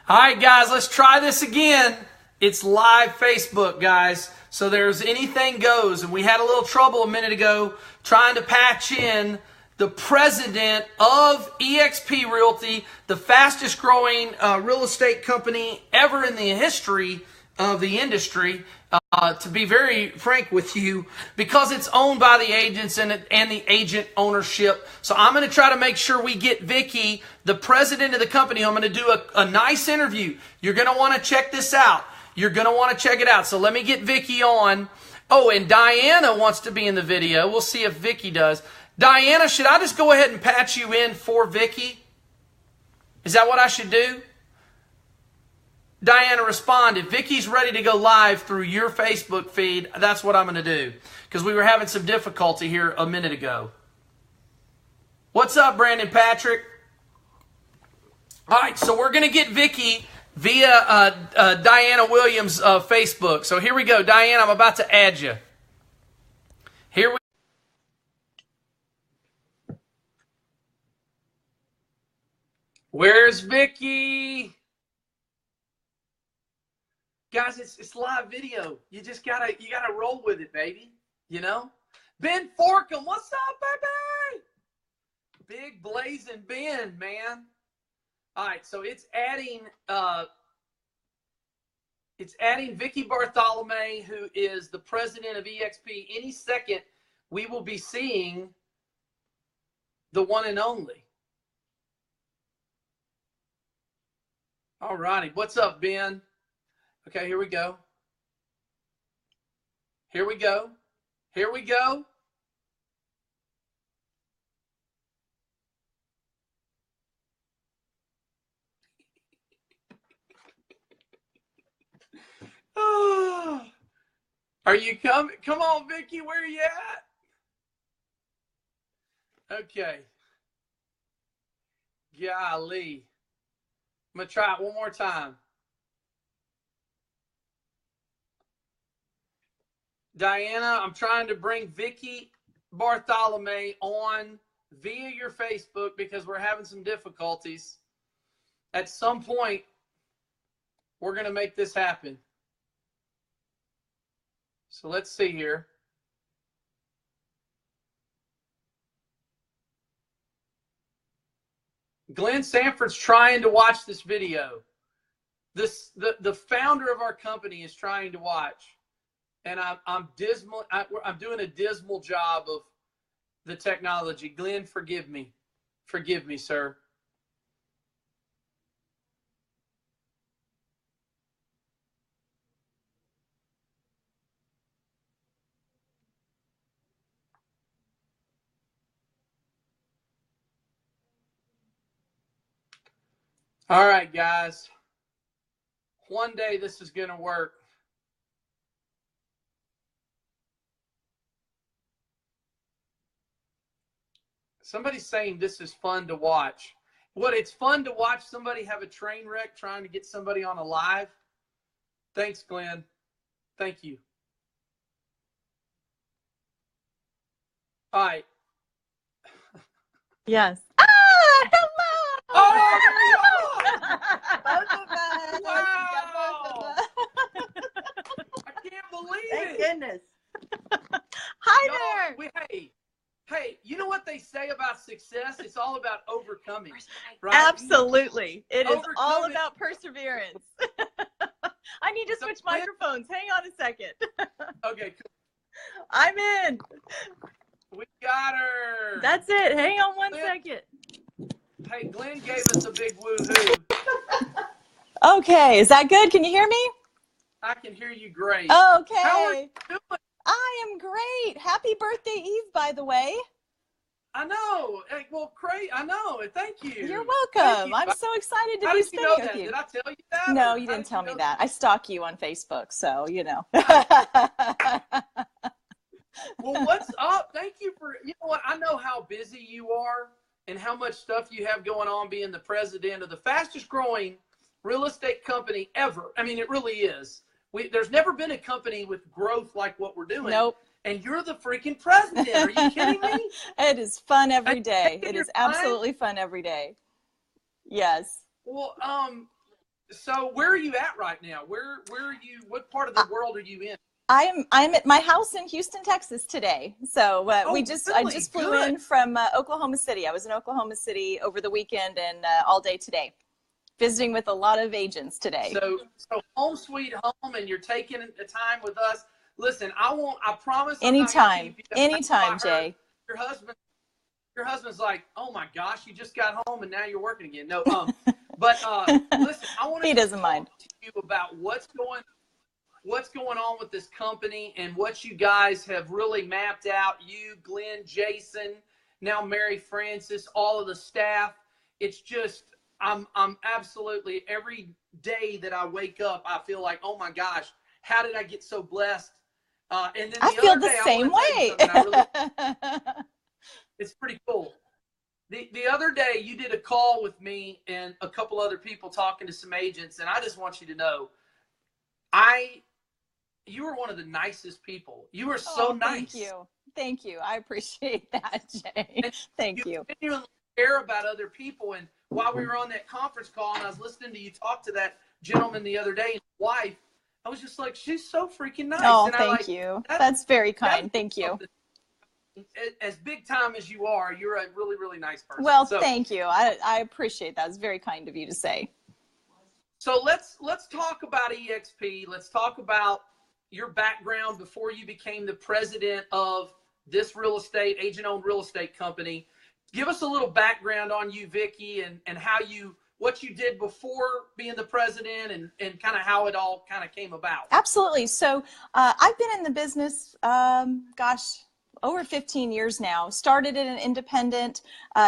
All right, guys, let's try this again. It's live Facebook, guys. So there's anything goes. And we had a little trouble a minute ago trying to patch in the president of eXp Realty, the fastest growing real estate company ever in the history of the industry. To be very frank with you, because it's owned by the agents and the agent ownership. So I'm going to try to make sure we get Vikki, the president of the company. I'm going to do a nice interview. You're going to want to check this out. You're going to want to check it out. So let me get Vikki on. Oh, and Diana wants to be in the video. We'll see if Vikki does. Diana, should I just go ahead and patch you in for Vikki? Is that what I should do? Diana, respond. If Vikki's ready to go live through your Facebook feed, that's what I'm going to do. Because we were having some difficulty here a minute ago. What's up, Brandon Patrick? All right, so we're going to get Vikki via Diana Williams' Facebook. So here we go. Diana, I'm about to add you. Here we Where's Vikki? Guys, it's live video. You just gotta roll with it, baby. You know? Ben Forkham, what's up, baby? Big blazing Ben, man. All right, so it's adding Vikki Bartholomae, who is the president of eXp. Any second, we will be seeing the one and only. All righty, what's up, Ben? Okay, here we go. Here we go. Here we go. Oh. Are you coming? Come on, Vikki, where are you at? Okay. Golly. I'm going to try it one more time. Diana, I'm trying to bring Vikki Bartholomae on via your Facebook because we're having some difficulties. At some point, we're going to make this happen. So let's see here. Glenn Sanford's trying to watch this video. The founder of our company is trying to watch. And I'm dismal. I'm doing a dismal job of the technology. Glenn, forgive me. Forgive me, sir. All right, guys. One day this is going to work. Somebody's saying this is fun to watch. What, it's fun to watch somebody have a train wreck trying to get somebody on a live? Thanks, Glenn. Thank you. All right. Yes. Hello! Oh, there we go! Both of us. Wow! I can't believe Thank it. goodness. Hi there. Hey, you know what they say about success? It's all about overcoming, right? Absolutely. It is all Overcoming. about perseverance. I need to switch So, microphones. Hang on a second. Okay, cool. I'm in. We got her. That's it. Hang on one second. Hey, Glenn gave us a big woohoo. Okay. Is that good? Can you hear me? I can hear you great. Okay. How are you doing? I am great. Happy birthday, Eve, by the way. I know. Well, great. I know. Thank you. You're welcome. I'm so excited to be spending with you. Did I tell you that? No, you didn't tell me that. I stalk you on Facebook, so you know. Well, what's up? Thank you for, you know what? I know how busy you are and how much stuff you have going on being the president of the fastest growing real estate company ever. I mean, it really is. There's never been a company with growth like what we're doing. Nope. And you're the freaking president. Are you kidding me? It is fun every day. It is absolutely fun every day. Yes. Well, So where are you at right now? Where are you? What part of the world are you in? I'm at my house in Houston, Texas today. So I Oh, really? just flew Good. in from Oklahoma City. I was in Oklahoma City over the weekend and all day today, visiting with a lot of agents today. So home sweet home, and you're taking the time with us. Listen, I promise I'm not going to Anytime, keep you. anytime, I heard Jay. your husband, your husband's like, oh my gosh, you just got home and now you're working again. No, but listen, I want He to doesn't mind. talk to you about what's going on with this company and what you guys have really mapped out. You, Glenn, Jason, now Mary Frances, all of the staff. It's just I'm absolutely every day that I wake up, I feel like, oh my gosh, how did I get so blessed? And then I the feel other the day, same way. it's pretty cool. The other day, you did a call with me and a couple other people talking to some agents, and I just want you to know, you are one of the nicest people. You are so nice. Thank you. Thank you. I appreciate that, Jay. And Thank you. genuinely care about other people. And while we were on that conference call and I was listening to you talk to that gentleman the other day and his wife, I was just like, she's so freaking nice. Oh, and thank you. That's very kind. Thank you. As big time as you are, you're a really, really nice person. Well, thank you. I appreciate that. It's very kind of you to say. So let's talk about EXP. Let's talk about your background before you became the president of this agent-owned real estate company. Give us a little background on you, Vikki, and what you did before being the president and kind of how it all kind of came about. Absolutely. So I've been in the business, over 15 years now. Started in an independent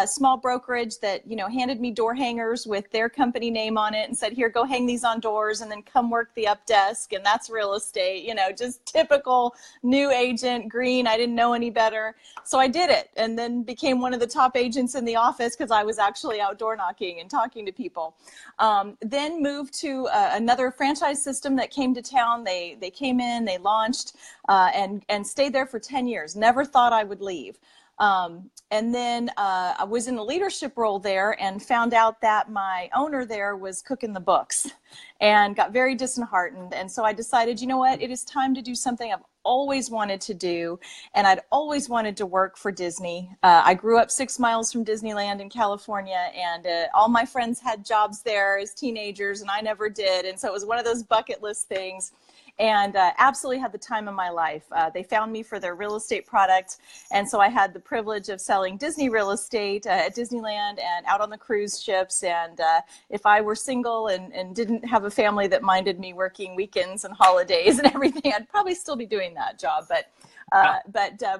small brokerage that, handed me door hangers with their company name on it and said, here, go hang these on doors and then come work the up desk. And that's real estate, just typical new agent, green. I didn't know any better. So I did it and then became one of the top agents in the office because I was actually outdoor knocking and talking to people. Then moved to another franchise system that came to town. They came in, they launched and stayed there for 10 years. Never thought I would leave. And then I was in a leadership role there and found out that my owner there was cooking the books and got very disheartened. And so I decided, you know what, it is time to do something I've always wanted to do. And I'd always wanted to work for Disney. I grew up 6 miles from Disneyland in California, and all my friends had jobs there as teenagers, and I never did. And so it was one of those bucket list things. And absolutely had the time of my life. They found me for their real estate product. And so I had the privilege of selling Disney real estate at Disneyland and out on the cruise ships. And if I were single and didn't have a family that minded me working weekends and holidays and everything, I'd probably still be doing that job. But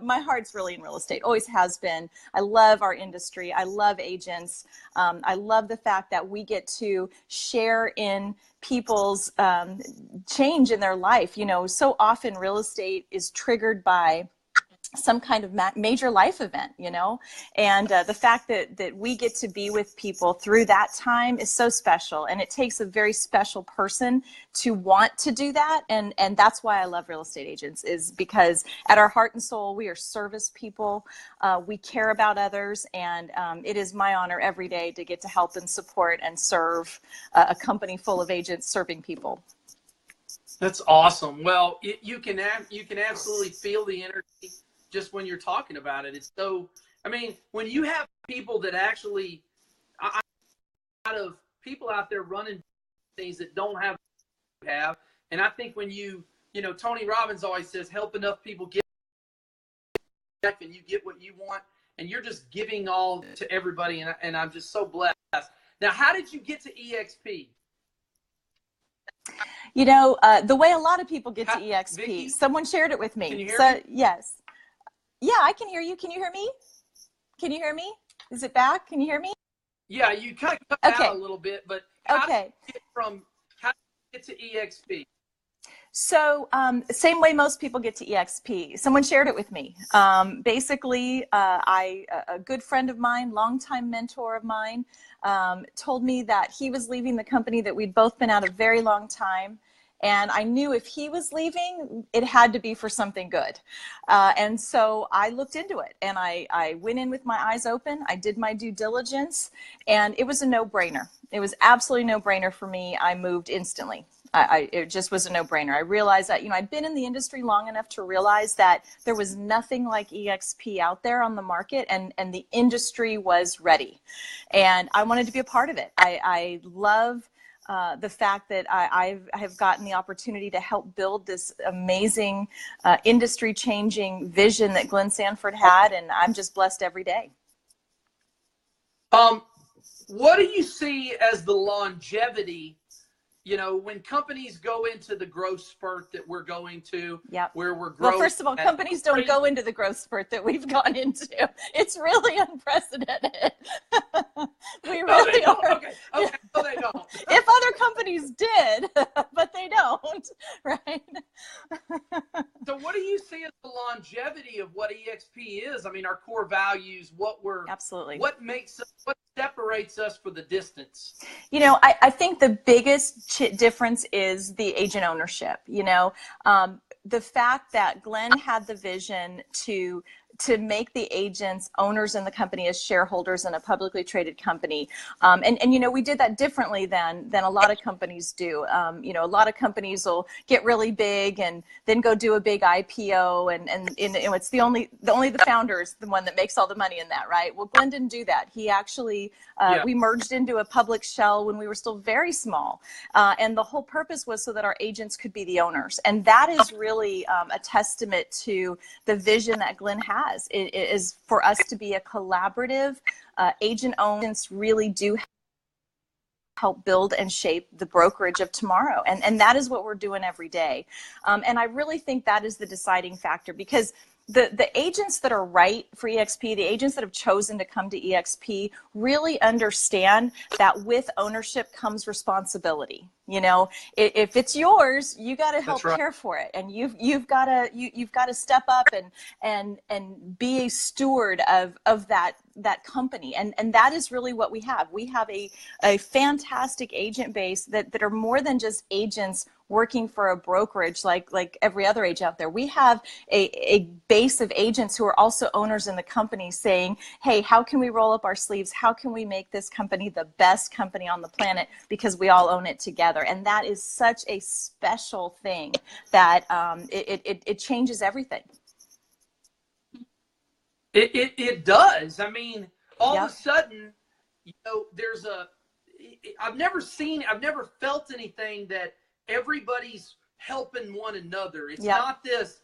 my heart's really in real estate, always has been. I love our industry. I love agents. I love the fact that we get to share in people's change in their life. So often real estate is triggered by some kind of major life event, and the fact that we get to be with people through that time is so special, and it takes a very special person to want to do that, and that's why I love real estate agents, is because at our heart and soul we are service people. We care about others, and it is my honor every day to get to help and support and serve a company full of agents serving people. That's awesome. Well, you can absolutely feel the energy just when you're talking about it. It's so, when you have people that actually, out of people out there running things that don't have, and I think when Tony Robbins always says, help enough people get, and you get what you want, and you're just giving all to everybody, and I'm just so blessed. Now, how did you get to EXP? The way a lot of people get to EXP, Vikki? Someone shared it with me. Can you hear me? Yes. Yeah, I can hear you. Can you hear me? Can you hear me? Is it back? Can you hear me? Yeah, you kind of cut out a little bit, but how did you get to EXP? So same way most people get to EXP. Someone shared it with me. Basically, a good friend of mine, longtime mentor of mine, told me that he was leaving the company that we'd both been at a very long time. And I knew if he was leaving, it had to be for something good. And so I looked into it, and I went in with my eyes open. I did my due diligence, and it was a no-brainer. It was absolutely no-brainer for me. I moved instantly. It just was a no-brainer. I realized that, I'd been in the industry long enough to realize that there was nothing like EXP out there on the market, and the industry was ready. And I wanted to be a part of it. I love the fact that I have gotten the opportunity to help build this amazing industry-changing vision that Glenn Sanford had, and I'm just blessed every day. What do you see as the longevity, when companies go into the growth spurt that we're going to, yep. where we're growing? Well, first of all, companies don't go into the growth spurt that we've gone into. It's really unprecedented. We really are. Okay, no, they don't. If other companies did, but they don't, right? So what do you see as the longevity of what EXP is? I mean, our core values, absolutely, what separates us for the distance? I think the biggest difference is the agent ownership. The fact that Glenn had the vision to make the agents owners in the company as shareholders in a publicly traded company. And we did that differently than a lot of companies do. A lot of companies will get really big and then go do a big IPO, and it's only the founder is the one that makes all the money in that, right? Well, Glenn didn't do that. He actually, we merged into a public shell when we were still very small. And the whole purpose was so that our agents could be the owners. And that is really a testament to the vision that Glenn has. It is for us to be a collaborative, agent-owned. Agents really do help build and shape the brokerage of tomorrow. And that is what we're doing every day. And I really think that is the deciding factor, because the agents that are right for EXP, the agents that have chosen to come to EXP, really understand that with ownership comes responsibility. If it's yours, you got to help care for it, and you've got to step up and be a steward of that company, and that is really what we have. We have a fantastic agent base that are more than just agents working for a brokerage like every other agent out there. We have a base of agents who are also owners in the company saying, hey, how can we roll up our sleeves? How can we make this company the best company on the planet, because we all own it together? And that is such a special thing that it changes everything. It does. I mean, all of a sudden, I've never felt anything that everybody's helping one another. It's not this,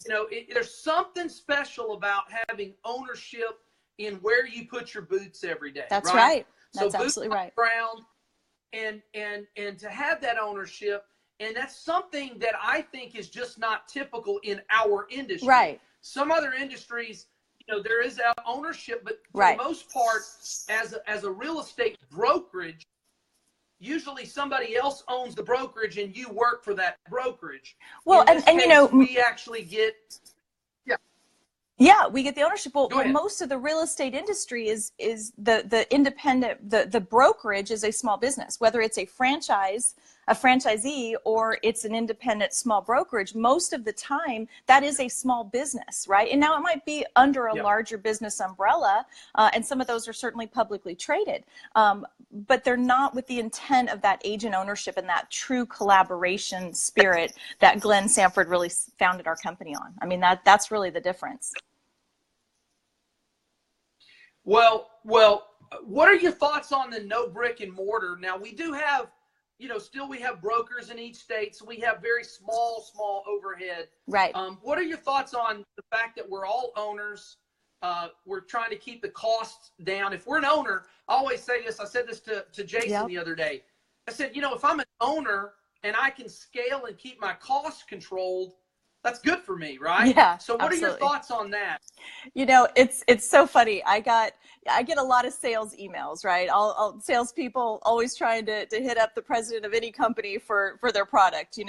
there's something special about having ownership in where you put your boots every day. That's right. That's so absolutely right. Ground, and to have that ownership, and that's something that I think is just not typical in our industry. Right. Some other industries, there is ownership, but for the most part, as a real estate brokerage, usually somebody else owns the brokerage and you work for that brokerage. Well, and we actually get, we get the ownership. Well, most of the real estate industry is the independent, the brokerage is a small business, whether it's a franchisee, or it's an independent small brokerage. Most of the time, that is a small business, right? And now it might be under a larger business umbrella, and some of those are certainly publicly traded, but they're not with the intent of that agent ownership and that true collaboration spirit that Glenn Sanford really founded our company on. I mean, that's really the difference. Well, what are your thoughts on the no brick and mortar? Now, we do have, still we have brokers in each state, so we have very small overhead. Right. What are your thoughts on the fact that we're all owners? We're trying to keep the costs down. If we're an owner, I always say this. I said this to Jason the other day. I said, if I'm an owner and I can scale and keep my costs controlled, that's good for me, right? Yeah. So what are your thoughts on that? It's so funny. I get a lot of sales emails, right? Salespeople always trying to hit up the president of any company for their product,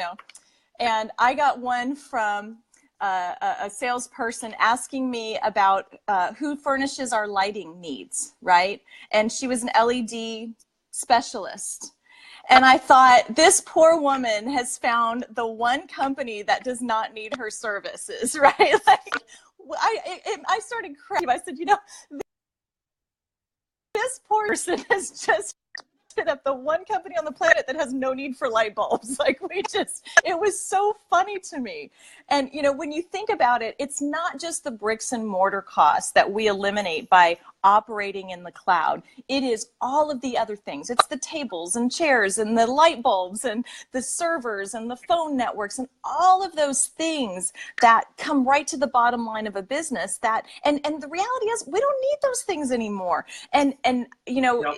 And I got one from a salesperson asking me about who furnishes our lighting needs, right? And she was an LED specialist. And I thought, this poor woman has found the one company that does not need her services, right? Like, I started crying. I said, this poor person has just hit up the one company on the planet that has no need for light bulbs. Like, it was so funny to me. And, when you think about it, it's not just the bricks and mortar costs that we eliminate by operating in the cloud. It is all of the other things. It's the tables and chairs and the light bulbs and the servers and the phone networks and all of those things that come right to the bottom line of a business and the reality is we don't need those things anymore. And Yep.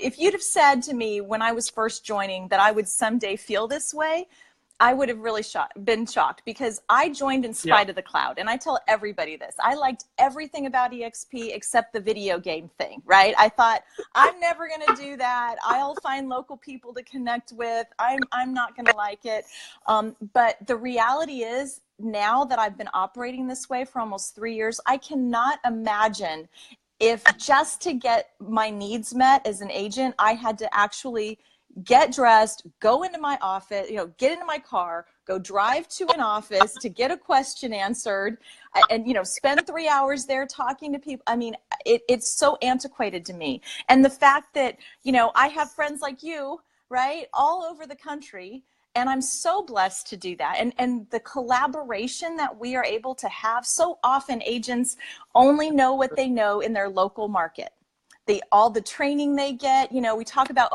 if you'd have said to me when I was first joining that I would someday feel this way, I would have really been shocked, because I joined in spite of the cloud. And I tell everybody this. I liked everything about EXP except the video game thing, right? I thought, I'm never going to do that. I'll find local people to connect with. I'm not going to like it. But the reality is, now that I've been operating this way for almost 3 years, I cannot imagine if just to get my needs met as an agent, I had to actually get dressed, go into my office, get into my car, go drive to an office to get a question answered, and, spend 3 hours there talking to people. I mean, it's so antiquated to me. And the fact that, I have friends like you, right, all over the country, and I'm so blessed to do that. And the collaboration that we are able to have. So often agents only know what they know in their local market. All the training they get, we talk about,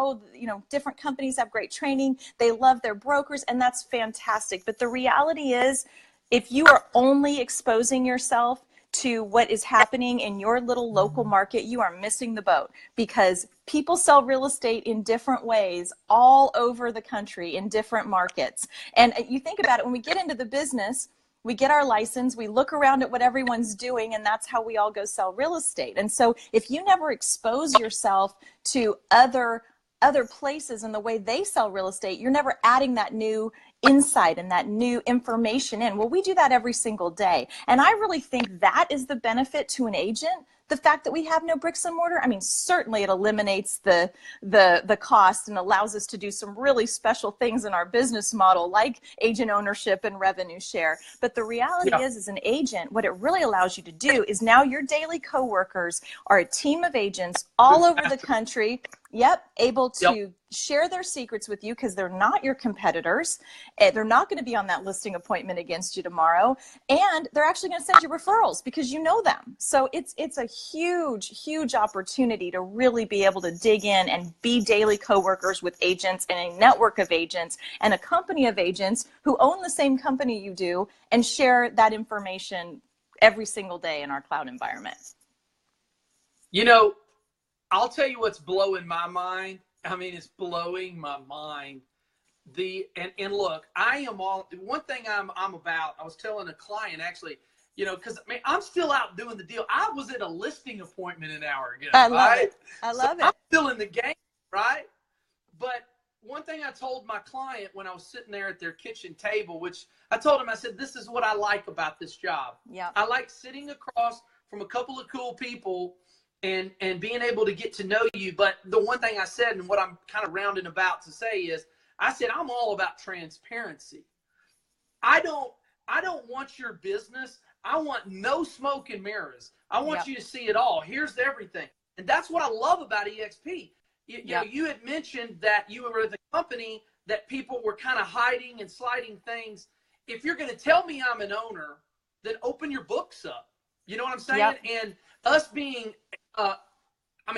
different companies have great training. They love their brokers, and that's fantastic. But the reality is, if you are only exposing yourself to what is happening in your little local market, you are missing the boat, because people sell real estate in different ways all over the country in different markets. And you think about it, when we get into the business, we get our license, we look around at what everyone's doing, and that's how we all go sell real estate. And so if you never expose yourself to other places and the way they sell real estate, you're never adding that new insight and that new information in. Well, we do that every single day. And I really think that is the benefit to an agent. The fact that we have no bricks and mortar, I mean, certainly it eliminates the cost and allows us to do some really special things in our business model, like agent ownership and revenue share. But the reality is, as an agent, what it really allows you to do is now your daily coworkers are a team of agents all over the country. Able to share their secrets with you, because they're not your competitors. They're not going to be on that listing appointment against you tomorrow. And they're actually going to send you referrals because you know them. So it's a huge, huge opportunity to really be able to dig in and be daily coworkers with agents and a network of agents and a company of agents who own the same company you do, and share that information every single day in our cloud environment. I'll tell you what's blowing my mind. I mean, it's blowing my mind. And look, one thing I'm about. I was telling a client, actually, because I'm still out doing the deal. I was at a listing appointment an hour ago. I love it. I'm still in the game, right? But one thing I told my client when I was sitting there at their kitchen table, which I told him, I said, this is what I like about this job. Yeah. I like sitting across from a couple of cool people and being able to get to know you. But the one thing I said, and what I'm kind of rounding about to say, is I said, I'm all about transparency. I don't want your business. I want no smoke and mirrors. I want you to see it all. Here's everything. And that's what I love about EXP. You had mentioned that you were with a company that people were kind of hiding and sliding things. If you're going to tell me I'm an owner, then open your books up. You know what I'm saying? Yep. And us being,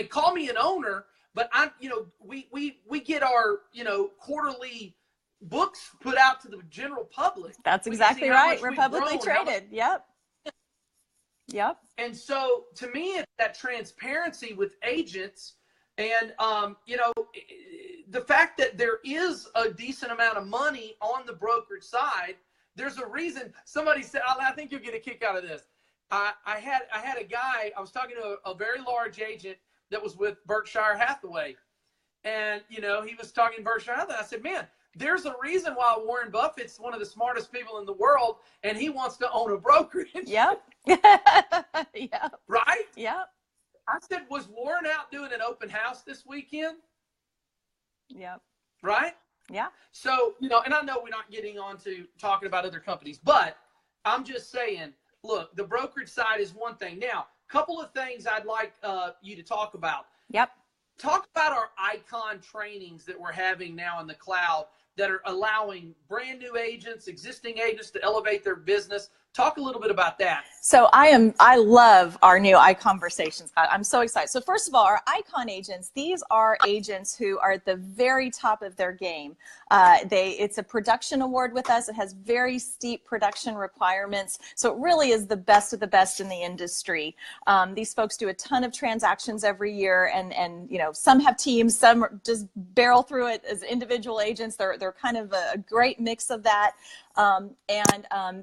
call me an owner, but we get our, quarterly books put out to the general public. That's exactly right. We're publicly traded. Yep. And so to me, it's that transparency with agents, and the fact that there is a decent amount of money on the brokerage side. There's a reason. Somebody said, I think you'll get a kick out of this. I had a guy, I was talking to a very large agent that was with Berkshire Hathaway. And, he was talking to Berkshire Hathaway. I said, man, there's a reason why Warren Buffett's one of the smartest people in the world, and he wants to own a brokerage. Yep. Right? Yep. I said, was Warren out doing an open house this weekend? Yep. Right? Yeah. So, and I know we're not getting on to talking about other companies, but I'm just saying, look, the brokerage side is one thing. Now, a couple of things I'd like you to talk about. Yep. Talk about our icon trainings that we're having now in the cloud that are allowing brand new agents, existing agents to elevate their business. Talk a little bit about that. So I love our new iConversations. I'm so excited. So first of all, our icon agents, these are agents who are at the very top of their game. It's a production award with us. It has very steep production requirements. So it really is the best of the best in the industry. These folks do a ton of transactions every year, and some have teams, some just barrel through it as individual agents. They're kind of a great mix of that.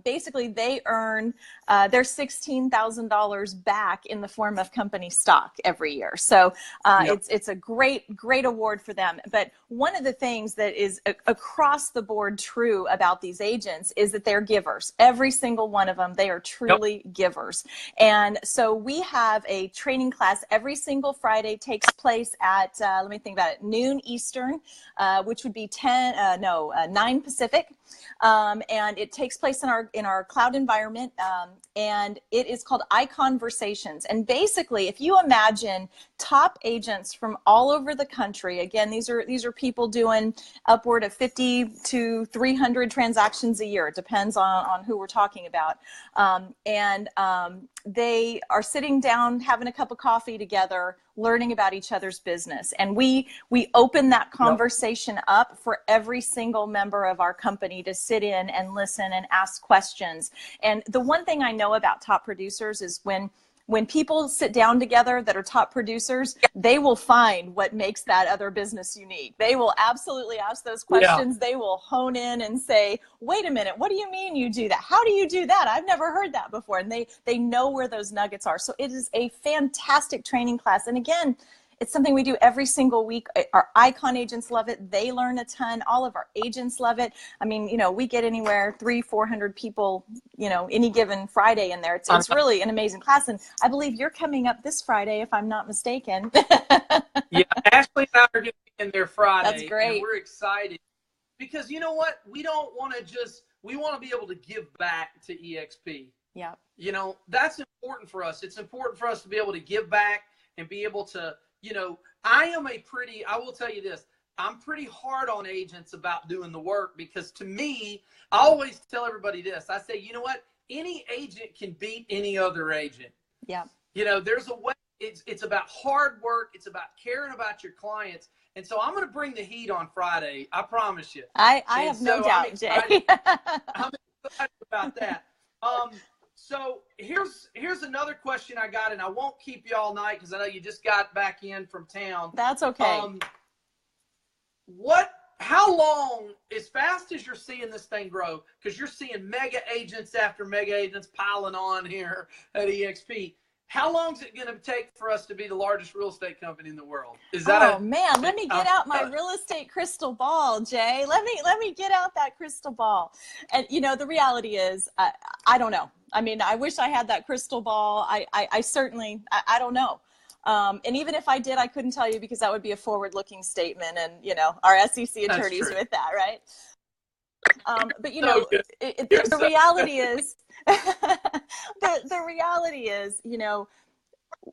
Basically they earn their $16,000 back in the form of company stock every year. So it's a great award for them. But one of the things that is across the board true about these agents is that they're givers. Every single one of them, they are truly givers. And so we have a training class every single Friday, takes place at, let me think about it, noon Eastern, which would be 9 Pacific. And it takes place in our cloud environment, and it is called iConversations. And basically, if you imagine top agents from all over the country, again, these are people doing upward of 50 to 300 transactions a year. It depends on who we're talking about. They are sitting down, having a cup of coffee together, learning about each other's business. And we open that conversation up for every single member of our company to sit in and listen and ask questions. And the one thing I know about top producers is when people sit down together that are top producers, they will find what makes that other business unique. They will absolutely ask those questions. They will hone in and say, wait a minute, what do you mean you do that? How do you do that? I've never heard that before. And they know where those nuggets are. So it is a fantastic training class. And again, it's something we do every single week. Our icon agents love it. They learn a ton. All of our agents love it. I mean, we get anywhere 300-400 people, any given Friday in there. It's really an amazing class. And I believe you're coming up this Friday, if I'm not mistaken. Yeah, Ashley and I are going to be in there Friday. That's great. And we're excited because you know what? We don't want to we want to be able to give back to EXP. Yeah. That's important for us. It's important for us to be able to give back and be able to, I will tell you this, I'm pretty hard on agents about doing the work because to me, I always tell everybody this. I say, you know what? Any agent can beat any other agent. Yeah. There's a way. It's about hard work. It's about caring about your clients. And so I'm going to bring the heat on Friday. I promise you. I have no doubt, Jay. I'm excited about that. So here's another question I got, and I won't keep you all night because I know you just got back in from town. That's okay. How long, as fast as you're seeing this thing grow, because you're seeing mega agents after mega agents piling on here at EXP, how long is it going to take for us to be the largest real estate company in the world? Man, let me get out my real estate crystal ball, Jay. Let me get out that crystal ball. And the reality is, I don't know. I mean, I wish I had that crystal ball. I certainly, I don't know. And even if I did, I couldn't tell you because that would be a forward-looking statement, and our SEC attorneys with that, right? But the reality is, the reality is,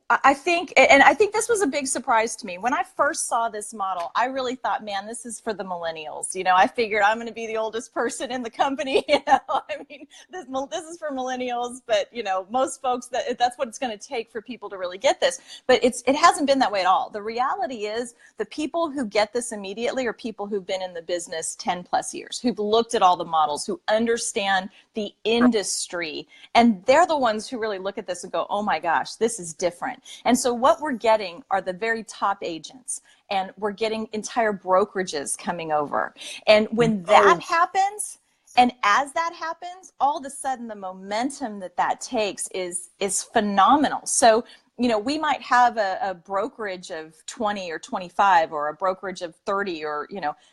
I think this was a big surprise to me. When I first saw this model, I really thought, man, this is for the millennials. I figured I'm going to be the oldest person in the company. I mean, this is for millennials, but most folks, that's what it's going to take for people to really get this. But it hasn't been that way at all. The reality is the people who get this immediately are people who've been in the business 10 plus years, who've looked at all the models, who understand the industry. And they're the ones who really look at this and go, oh my gosh, this is different. And so what we're getting are the very top agents, and we're getting entire brokerages coming over. And when that happens, and as that happens, all of a sudden the momentum that takes is phenomenal. So, we might have a brokerage of 20 or 25 or a brokerage of 30 or,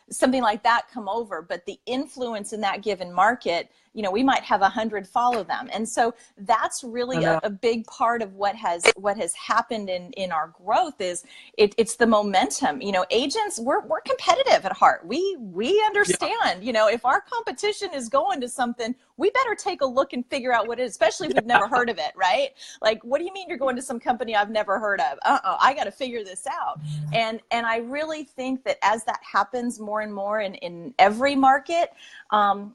something like that come over, but the influence in that given market we might have 100 follow them. And so that's really a big part of what has happened in our growth is it's the momentum. Agents, we're competitive at heart. We understand, if our competition is going to something, we better take a look and figure out what it is, especially if we've never heard of it, right? Like, what do you mean you're going to some company I've never heard of? I got to figure this out. And I really think that as that happens more and more in every market, I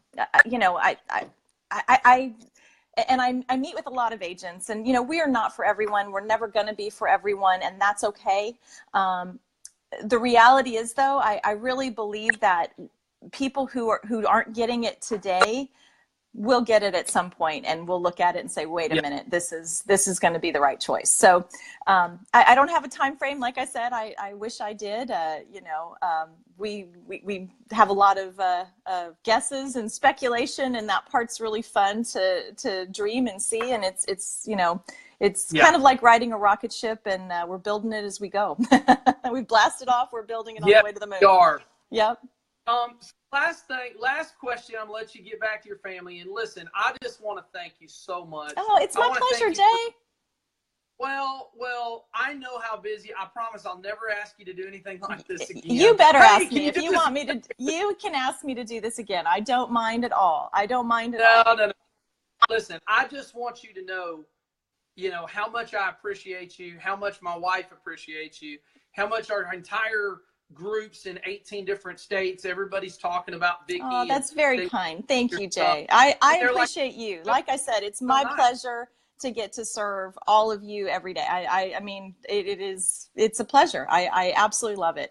meet with a lot of agents, and we are not for everyone. We're never going to be for everyone, and that's okay. The reality is, though, I really believe that people who aren't getting it today will get it at some point, and we'll look at it and say, wait a minute, this is going to be the right choice. So I don't have a time frame. Like I said, I wish I did. We have a lot of guesses and speculation, and that part's really fun to dream and see. And it's kind of like riding a rocket ship, and we're building it as we go. We blasted off. We're building it on the way to the moon. We are. Yep. Last question. I'm gonna let you get back to your family. And listen, I just want to thank you so much. Oh, it's my pleasure, Jay. Well, I know how busy. I promise I'll never ask you to do anything like this again. You better ask me if you want me to. You can ask me to do this again. I don't mind at all. No. Listen, I just want you to know, how much I appreciate you, how much my wife appreciates you, how much our entire groups in 18 different states, everybody's talking about Vikki. Oh, that's very kind. Thank you, Jay. I appreciate you. Like I said, it's my pleasure to get to serve all of you every day. I mean, it's a pleasure. I absolutely love it.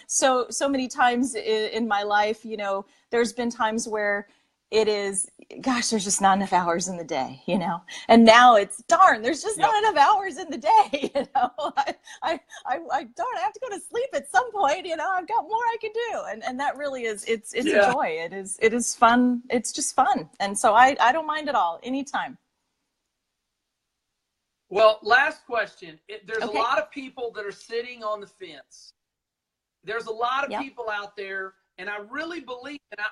So many times in my life, there's been times where it is, gosh, there's just not enough hours in the day, and now it's, darn, there's just not enough hours in the day. I have to go to sleep at some point. I've got more I can do. And that really is, it's a joy. It is fun. It's just fun. And so I don't mind at all, anytime. Well, last question. There's a lot of people that are sitting on the fence. There's a lot of people out there, and I really believe, and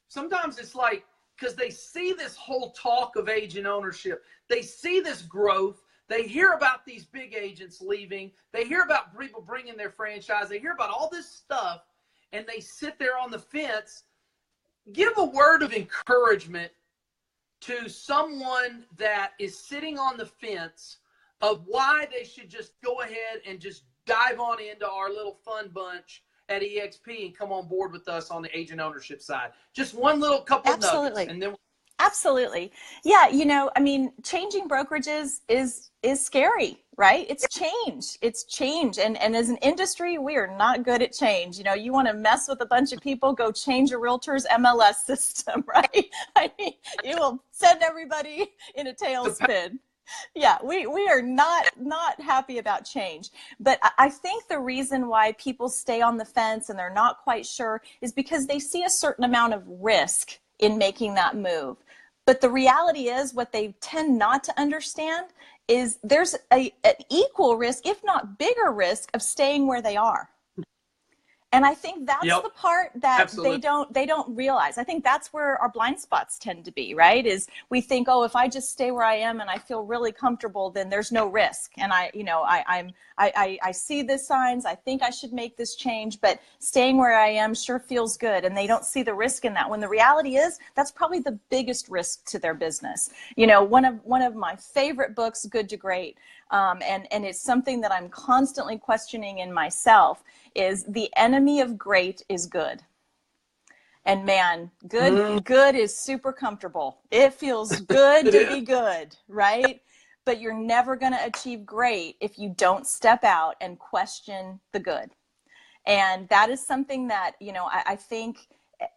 sometimes it's like, because they see this whole talk of agent ownership. They see this growth. They hear about these big agents leaving. They hear about people bringing their franchise. They hear about all this stuff, and they sit there on the fence. Give a word of encouragement to someone that is sitting on the fence of why they should just go ahead and just dive on into our little fun bunch at EXP and come on board with us on the agent ownership side. Just one little couple of nuggets, and then Absolutely. Yeah, changing brokerages is scary, right? It's change. And as an industry, we are not good at change. You want to mess with a bunch of people, go change a realtor's MLS system, right? You will send everybody in a tailspin. Yeah, we are not happy about change. But I think the reason why people stay on the fence and they're not quite sure is because they see a certain amount of risk in making that move. But the reality is, what they tend not to understand is there's an equal risk, if not bigger risk, of staying where they are. And I think that's the part that they don't realize. I think that's where our blind spots tend to be, right? Is we think, oh, if I just stay where I am and I feel really comfortable, then there's no risk. And I see the signs. I think I should make this change, but staying where I am sure feels good. And they don't see the risk in that. When the reality is, that's probably the biggest risk to their business. One of my favorite books, Good to Great, and it's something that I'm constantly questioning in myself, is the enemy of great is good. And man, good is super comfortable. It feels good to be good, right? But you're never going to achieve great if you don't step out and question the good. And that is something that, I think,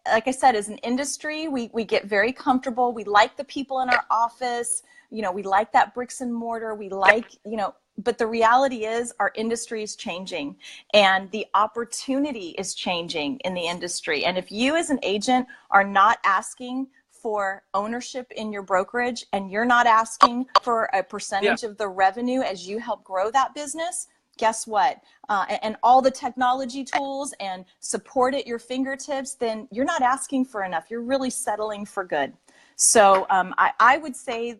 like I said, as an industry, we get very comfortable. We like the people in our office. We like that bricks and mortar. We like, but the reality is our industry is changing and the opportunity is changing in the industry. And if you as an agent are not asking for ownership in your brokerage and you're not asking for a percentage of the revenue as you help grow that business, guess what? And all the technology tools and support at your fingertips, then you're not asking for enough. You're really settling for good. So I would say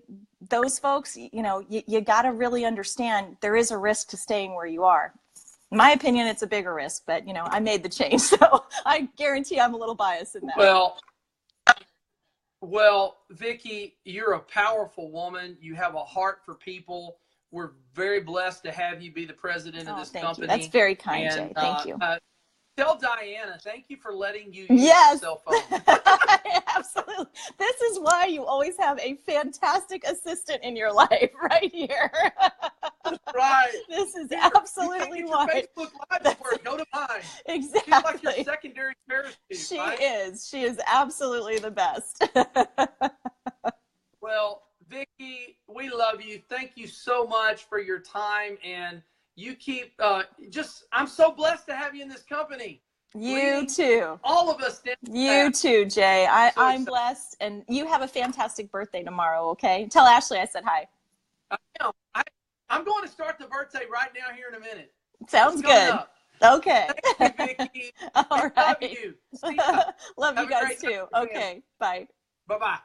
those folks, you got to really understand there is a risk to staying where you are. In my opinion, it's a bigger risk, but I made the change, so I guarantee I'm a little biased in that. Well, Vikki, you're a powerful woman. You have a heart for people. We're very blessed to have you be the president of this company. That's very kind, Jay. Thank you. Tell Diana, thank you for letting you use your cell phone. Absolutely. This is why you always have a fantastic assistant in your life right here. Right. This is absolutely why. Facebook Live work. Go to mine. Exactly. She's like your secondary parachute. She right? is. She is absolutely the best. Well, Vikki, we love you. Thank you so much for your time, and you keep I'm so blessed to have you in this company. You too. All of us did. You too, Jay. I'm blessed, and you have a fantastic birthday tomorrow, okay? Tell Ashley I said hi. I'm going to start the birthday right now here in a minute. Sounds good. Okay. Thank you, Vikki. All right. Love you. See ya. Love you guys too. Okay. Bye. Bye-bye.